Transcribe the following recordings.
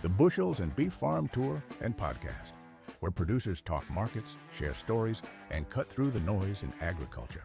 the Bushels and Beef Farm Tour and Podcast, where producers talk markets, share stories, and cut through the noise in agriculture.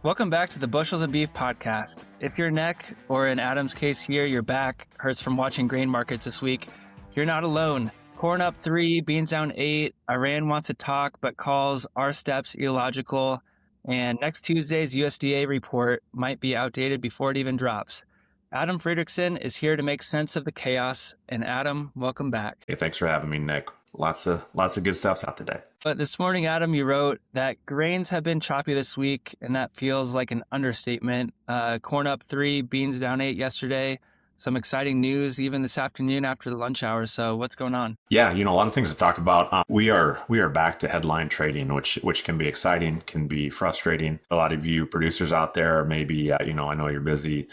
Welcome back to the Bushels and Beef Podcast. If your neck, or in Adam's case here, your back, hurts from watching grain markets this week, you're not alone. Corn up 3, beans down 8. Iran wants to talk, but calls our steps illogical. And next Tuesday's USDA report might be outdated before it even drops. Adam Friedrichsen is here to make sense of the chaos. And Adam, welcome back. Hey, thanks for having me, Nick. Lots of good stuff out today. But this morning, Adam, you wrote that grains have been choppy this week, and that feels like an understatement. Corn up 3, beans down 8 yesterday. Some exciting news even this afternoon after the lunch hour. So what's going on? Yeah, a lot of things to talk about. We are back to headline trading, which can be exciting, can be frustrating. A lot of you producers out there, maybe, I know you're busy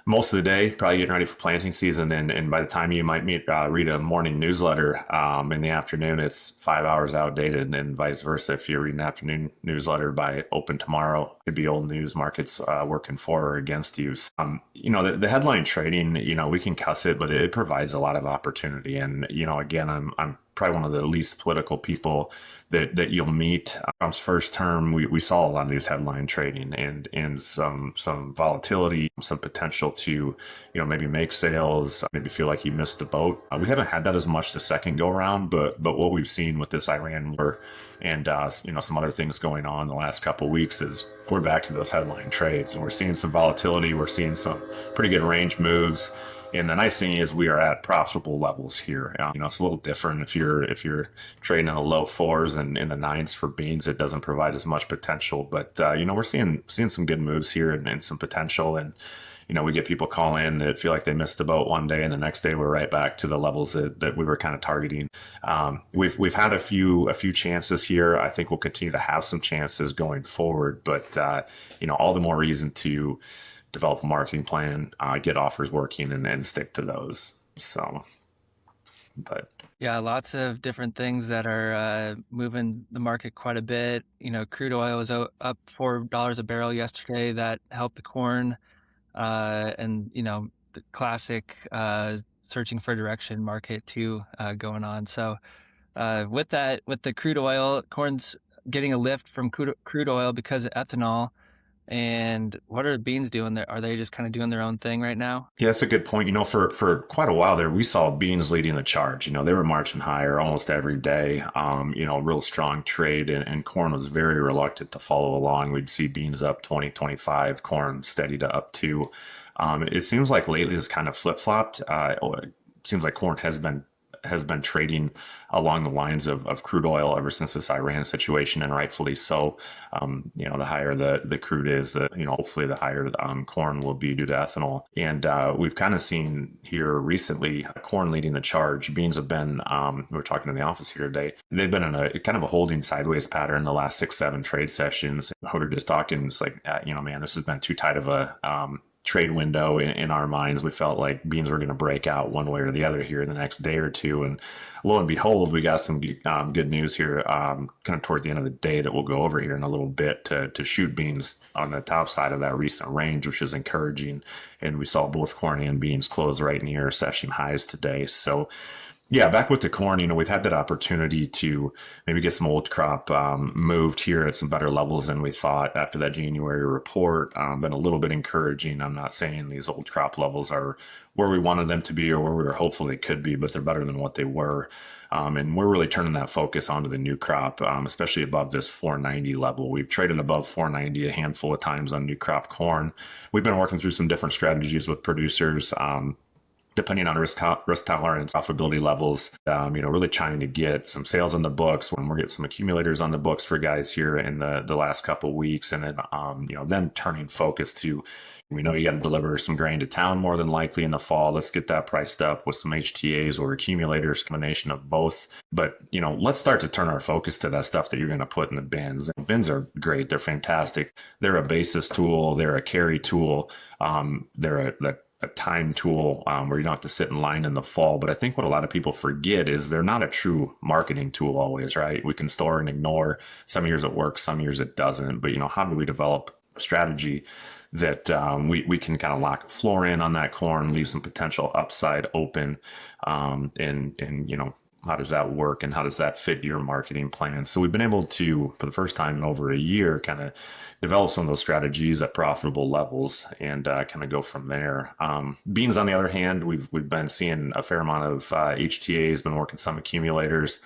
most of the day, probably getting ready for planting season. And by the time you might read a morning newsletter in the afternoon, it's 5 hours outdated, and vice versa. If you read an afternoon newsletter by open tomorrow, it could be old news, markets working for or against you. The headline trading, we can cuss it, but it provides a lot of opportunity. And, again, I'm probably one of the least political people that you'll meet. Trump's first term, we saw a lot of these headline trading and some volatility, some potential to, maybe make sales, maybe feel like he missed the boat. We haven't had that as much the second go around, but what we've seen with this Iran war and, some other things going on the last couple of weeks is we're back to those headline trades, and we're seeing some volatility. We're seeing some pretty good range moves. And the nice thing is we are at profitable levels here. It's a little different if you're trading in the low 4s and in the 9s for beans. It doesn't provide as much potential, but we're seeing some good moves here and some potential. And we get people call in that feel like they missed the boat one day, and the next day we're right back to the levels that we were kind of targeting. We've had a few chances here. I think we'll continue to have some chances going forward, but all the more reason to develop a marketing plan, get offers working, and stick to those. Yeah, lots of different things that are moving the market quite a bit. Crude oil was up $4 a barrel yesterday. That helped the corn, and the classic searching for direction market too going on. So with the crude oil, corn's getting a lift from crude oil because of ethanol. And what are the beans doing there? Are they just kind of doing their own thing right now? Yeah, that's a good point. For quite a while there, we saw beans leading the charge. They were marching higher almost every day. Real strong trade, and corn was very reluctant to follow along. We'd see beans up 20, 25, corn steady to up 2. It seems like lately it's kind of flip-flopped. It seems like corn has been trading along the lines of crude oil ever since this Iran situation, and rightfully so. The higher the crude is, hopefully the higher corn will be due to ethanol. And we've kind of seen here recently corn leading the charge. Beans have been, we were talking in the office here today, they've been in a kind of a holding sideways pattern the last 6-7 trade sessions. We were just talking, it's like, this has been too tight of a trade window in our minds. We felt like beans were going to break out one way or the other here in the next day or two, and lo and behold, we got some good news here kind of toward the end of the day that we'll go over here in a little bit to shoot beans on the top side of that recent range, which is encouraging. And we saw both corn and beans close right near session highs today. So yeah, back with the corn, we've had that opportunity to maybe get some old crop moved here at some better levels than we thought after that January report. Been a little bit encouraging. I'm not saying these old crop levels are where we wanted them to be or where we were hopeful they could be, but they're better than what they were. And we're really turning that focus onto the new crop, especially above this 490 level. We've traded above 490 a handful of times on new crop corn. We've been working through some different strategies with producers, depending on risk tolerance, profitability levels, really trying to get some sales on the books when we're getting some accumulators on the books for guys here in the last couple of weeks. And then, then turning focus to, we know you got to deliver some grain to town more than likely in the fall. Let's get that priced up with some HTAs or accumulators, combination of both. But, let's start to turn our focus to that stuff that you're going to put in the bins. And bins are great. They're fantastic. They're a basis tool. They're a carry tool. They're a time tool where you don't have to sit in line in the fall. But I think what a lot of people forget is they're not a true marketing tool always, right? We can store and ignore. Some years it works, some years it doesn't. But, how do we develop strategy that we can kind of lock a floor in on that corn, leave some potential upside open, and how does that work and how does that fit your marketing plan? So we've been able to, for the first time in over a year, kind of develop some of those strategies at profitable levels and kind of go from there. Beans, on the other hand, we've been seeing a fair amount of HTAs, been working some accumulators,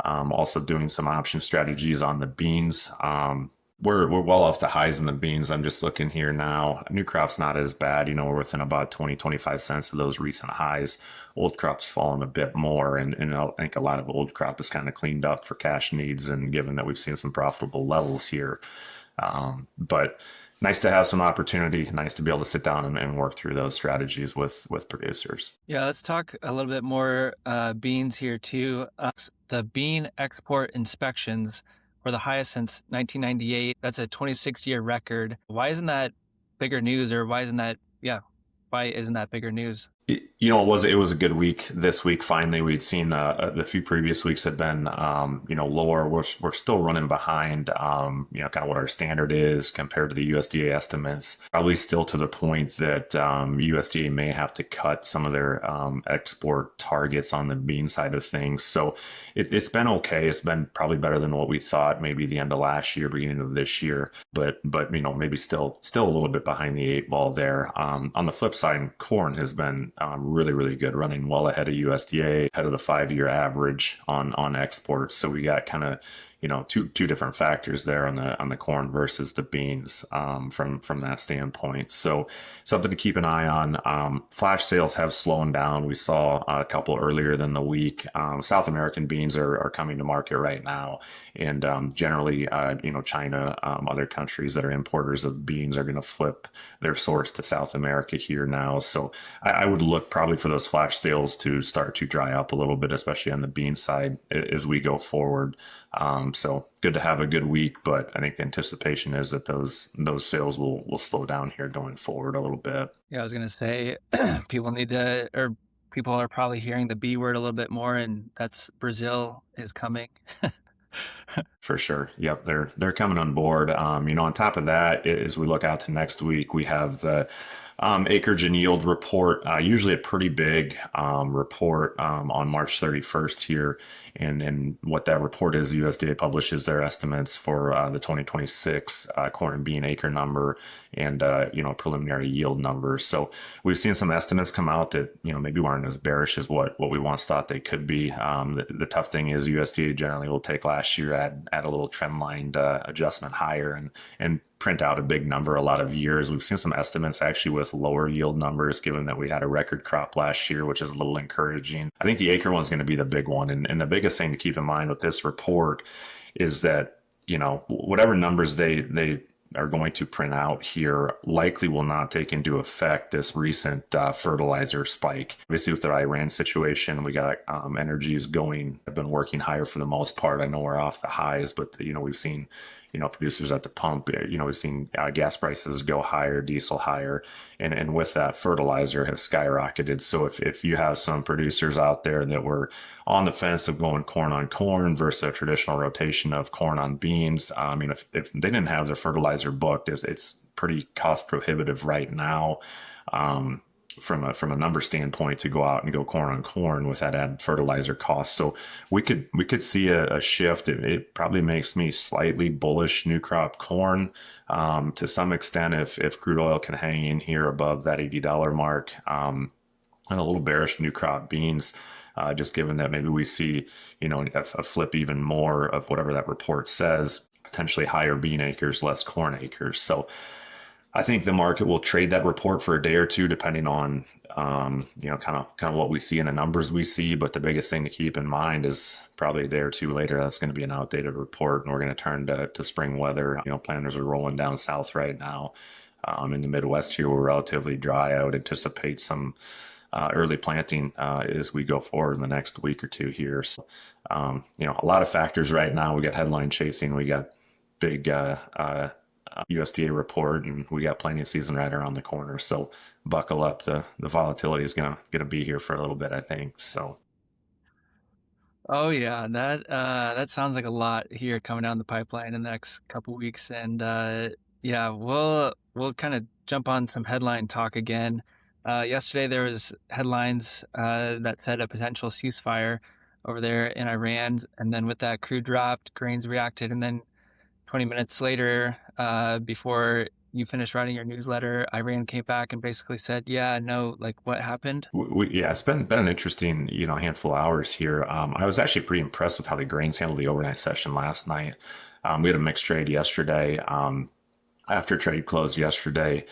also doing some option strategies on the beans. We're well off the highs in the beans. I'm just looking here now. New crop's not as bad. We're within about 20-25 cents of those recent highs. Old crop's fallen a bit more, and I think a lot of old crop is kind of cleaned up for cash needs, and given that we've seen some profitable levels here. But nice to have some opportunity, nice to be able to sit down and work through those strategies with producers. Yeah, let's talk a little bit more beans here too. The bean export inspections were the highest since 1998. That's a 26-year record. Why isn't that bigger news, or why isn't that bigger news? It was a good week this week. Finally, we'd seen the few previous weeks had been lower. We're still running behind kind of what our standard is compared to the USDA estimates. Probably still to the point that USDA may have to cut some of their export targets on the bean side of things. So it's been okay. It's been probably better than what we thought. Maybe the end of last year, beginning of this year, but maybe still a little bit behind the eight ball there. On the flip side, corn has been really, really good, running well ahead of USDA, ahead of the 5-year average on exports. So we got kind of two different factors there on the corn versus the beans from that standpoint. So something to keep an eye on. Flash sales have slowed down. We saw a couple earlier than the week. South American beans are coming to market right now, and generally, China, other countries that are importers of beans are going to flip their source to South America here now. So I would look probably for those flash sales to start to dry up a little bit, especially on the bean side as we go forward. So good to have a good week, but I think the anticipation is that those sales will slow down here going forward a little bit. Yeah, I was going to say people are probably hearing the B word a little bit more, and that's Brazil is coming. For sure. Yep. They're coming on board. On top of that, as we look out to next week, we have the acreage and yield report, usually a pretty big report on March 31st here. And what that report is, USDA publishes their estimates for the 2026 corn and bean acre number and, preliminary yield numbers. So we've seen some estimates come out that, maybe weren't as bearish as what we once thought they could be. The tough thing is USDA generally will take last year, add a little trend line adjustment higher and print out a big number a lot of years. We've seen some estimates actually with lower yield numbers, given that we had a record crop last year, which is a little encouraging. I think the acre one's going to be the big one. And the biggest thing to keep in mind with this report is that, whatever numbers they are going to print out here likely will not take into effect this recent fertilizer spike. Obviously, with the Iran situation, we got energies going, have been working higher for the most part. I know we're off the highs, but we've seen producers at the pump, we've seen gas prices go higher, diesel higher, and with that, fertilizer has skyrocketed. So if you have some producers out there that were on the fence of going corn on corn versus a traditional rotation of corn on beans, if they didn't have their fertilizer booked, it's pretty cost prohibitive right now. From a number standpoint, to go out and go corn on corn with that added fertilizer cost. So we could see a shift. It probably makes me slightly bullish new crop corn to some extent if crude oil can hang in here above that $80 mark, and a little bearish new crop beans. Just given that maybe we see, a flip even more of whatever that report says, potentially higher bean acres, less corn acres. So I think the market will trade that report for a day or two, depending on, kind of what we see in the numbers we see. But the biggest thing to keep in mind is probably a day or two later, that's going to be an outdated report, and we're going to turn to spring weather. Planters are rolling down south right now. In the Midwest here, we're relatively dry. I would anticipate some early planting as we go forward in the next week or two here. So, a lot of factors right now. We got headline chasing. We got big USDA report, and we got planting season right around the corner. So buckle up. The volatility is gonna be here for a little bit, I think. So. Oh yeah, that sounds like a lot here coming down the pipeline in the next couple weeks, and Yeah, we'll kind of jump on some headline talk again. Yesterday there was headlines that said a potential ceasefire over there in Iran, and then with that, crude dropped, grains reacted, and then 20 minutes later, before you finished writing your newsletter, Iran came back and basically said, "Yeah, no, like what happened?" Yeah, it's been an interesting, handful of hours here. I was actually pretty impressed with how the grains handled the overnight session last night. We had a mixed trade yesterday. After trade closed yesterday,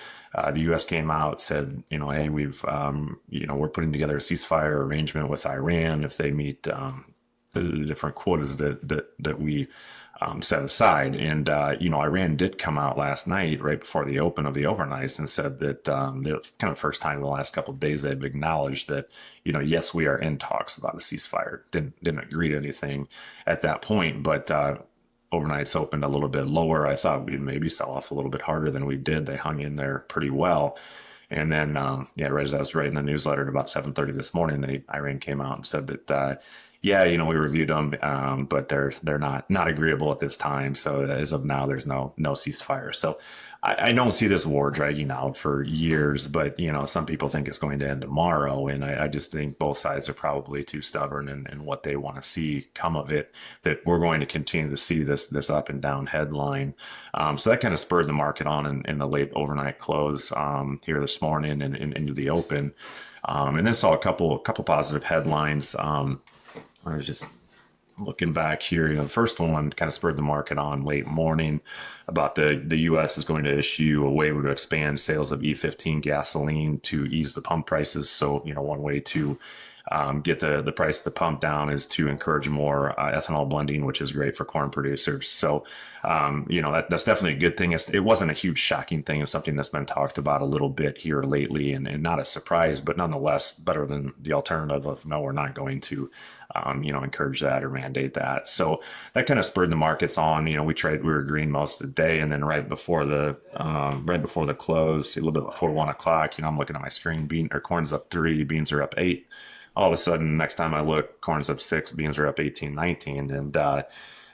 the U.S. came out, said, hey, we're putting together a ceasefire arrangement with Iran if they meet the different quotas that we set aside. And, Iran did come out last night, right before the open of the overnights, and said that the kind of first time in the last couple of days they've acknowledged that, yes, we are in talks about a ceasefire. Didn't agree to anything at that point, but overnights opened a little bit lower. I thought we'd maybe sell off a little bit harder than we did. They hung in there pretty well. And then, right as I was writing the newsletter at about 7:30 this morning, Iran came out and said that, we reviewed them, but they're not agreeable at this time. So as of now, there's no ceasefire. So I don't see this war dragging out for years, but some people think it's going to end tomorrow, and I just think both sides are probably too stubborn in what they want to see come of it. That we're going to continue to see this up and down headline. So that kind of spurred the market on in the late overnight close here this morning and into the open, and then saw a couple positive headlines. I was just looking back here, the first one kind of spurred the market on late morning about the U.S. is going to issue a waiver to expand sales of E15 gasoline to ease the pump prices. So, one way to get the price of the pump down is to encourage more ethanol blending, which is great for corn producers. So, that's definitely a good thing. It wasn't a huge shocking thing. It's something that's been talked about a little bit here lately, and not a surprise, but nonetheless better than the alternative of no, we're not going to encourage that or mandate that. So that kind of spurred the markets on. We were green most of the day, and then right before the close, a little bit before 1 o'clock, I'm looking at my screen, corn's up 3, beans are up 8. All of a sudden, next time I look, corn's up 6, beans are up 18, 19,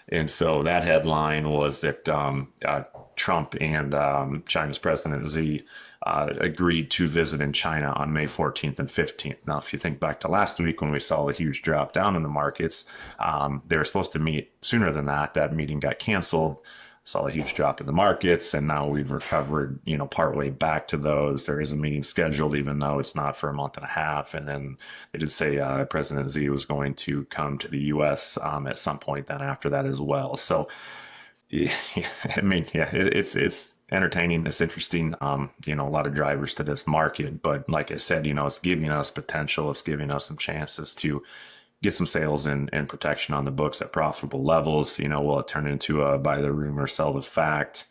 and so that headline was that Trump and China's President Xi agreed to visit in China on May 14th and 15th. Now, if you think back to last week when we saw a huge drop down in the markets, they were supposed to meet sooner than that. That meeting got canceled. Saw a huge drop in the markets, and now we've recovered, partway back to those. There is a meeting scheduled, even though it's not for a month and a half. And then they did say President Xi was going to come to the U.S. At some point then after that as well. So, it's entertaining. It's interesting. A lot of drivers to this market, but like I said, it's giving us potential. It's giving us some chances to get some sales and protection on the books at profitable levels. Will it turn into a buy the rumor, sell the fact?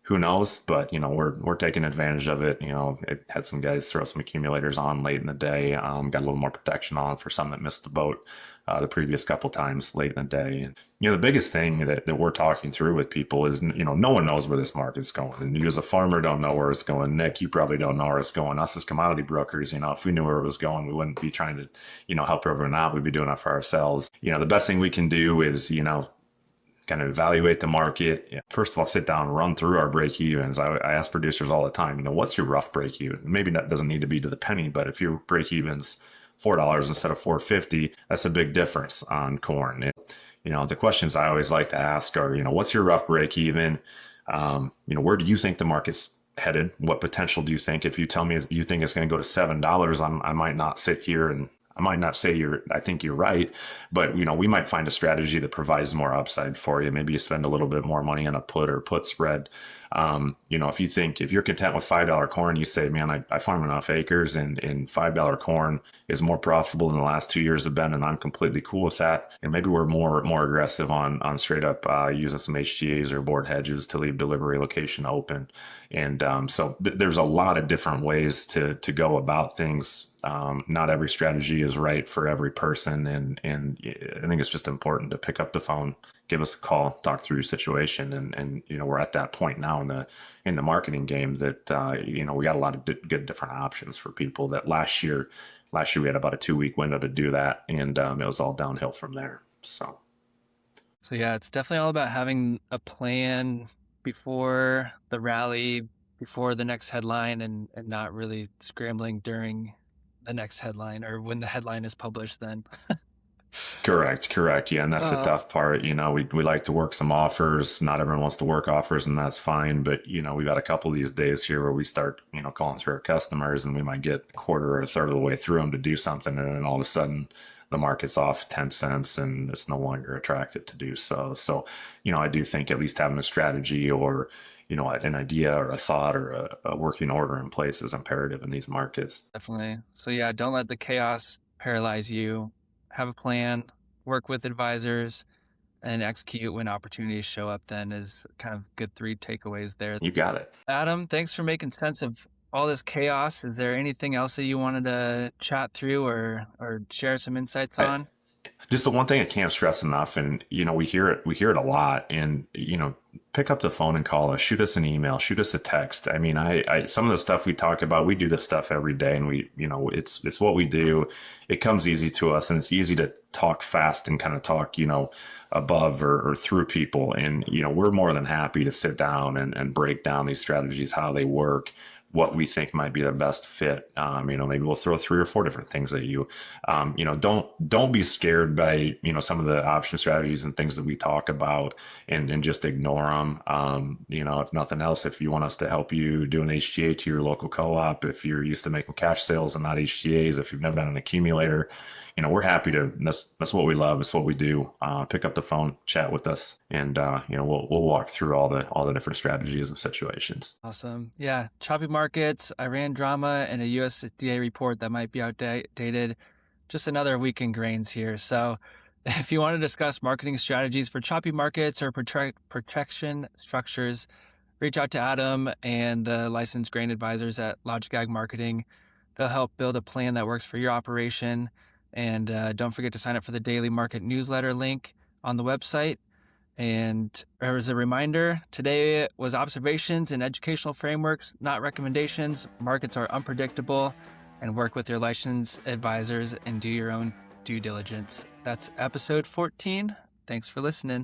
Who knows? But we're taking advantage of it. It had some guys throw some accumulators on late in the day. Got a little more protection on for some that missed the boat the previous couple times late in the day. And the biggest thing that we're talking through with people is no one knows where this market's going. And you as a farmer don't know where it's going. Nick, you probably don't know where it's going. Us as commodity brokers, if we knew where it was going, we wouldn't be trying to help everyone out. We'd be doing it for ourselves. The best thing we can do is kind of evaluate the market. First of all, sit down, run through our break evens. I ask producers all the time, what's your rough break even? Maybe that doesn't need to be to the penny, but if your break even's $4 instead of $4.50, that's a big difference on corn. The questions I always like to ask are, what's your rough break even? Where do you think the market's headed? What potential do you think? If you tell me you think it's going to go to $7, I might not sit here and I might not say I think you're right, but we might find a strategy that provides more upside for you. Maybe you spend a little bit more money on a put or put spread. If you're content with $5 corn, you say, man, I farm enough acres and $5 corn is more profitable than the last 2 years have been, and I'm completely cool with that. And maybe we're more aggressive on straight up using some HTAs or board hedges to leave delivery location open. And so there's a lot of different ways to go about things. Not every strategy is right for every person, and I think it's just important to pick up the phone, give us a call, talk through your situation, and we're at that point now in the marketing game that we got a lot of good different options for people. That last year we had about a 2-week window to do that, and it was all downhill from there. So yeah, it's definitely all about having a plan before the rally, before the next headline, and not really scrambling during the next headline or when the headline is published then. Correct. Yeah, and that's the tough part. We like to work some offers. Not everyone wants to work offers, and that's fine. But we got a couple of these days here where we start calling through our customers, and we might get a quarter or a third of the way through them to do something, and then all of a sudden the market's off 10 cents, and it's no longer attractive to do so. So I do think at least having a strategy or an idea or a thought or a working order in place is imperative in these markets. Definitely. So yeah, don't let the chaos paralyze you. Have a plan, work with advisors, and execute when opportunities show up then is kind of good 3 takeaways there. You got it. Adam, thanks for making sense of all this chaos. Is there anything else that you wanted to chat through or share some insights on? Just the one thing I can't stress enough, and we hear it a lot, and pick up the phone and call us, shoot us an email, shoot us a text. I mean, I some of the stuff we talk about, we do this stuff every day, and we it's what we do. It comes easy to us, and it's easy to talk fast and kind of talk above or through people, and we're more than happy to sit down and break down these strategies, how they work, what we think might be the best fit. Maybe we'll throw 3 or 4 different things at you. Don't be scared by, some of the option strategies and things that we talk about and just ignore them. If nothing else, if you want us to help you do an HTA to your local co-op, if you're used to making cash sales and not HTAs, if you've never done an accumulator, we're happy to, that's what we love. It's what we do. Pick up the phone, chat with us, and, we'll walk through all the different strategies and situations. Awesome. Yeah. Choppy markets, Iran drama, and a USDA report that might be outdated. Just another week in grains here. So if you want to discuss marketing strategies for choppy markets or protection structures, reach out to Adam and the licensed grain advisors at Logic Ag Marketing. They'll help build a plan that works for your operation. And don't forget to sign up for the daily market newsletter link on the website. And as a reminder, today was observations and educational frameworks, not recommendations. Markets are unpredictable, and work with your licensed advisors and do your own due diligence. That's episode 14. Thanks for listening.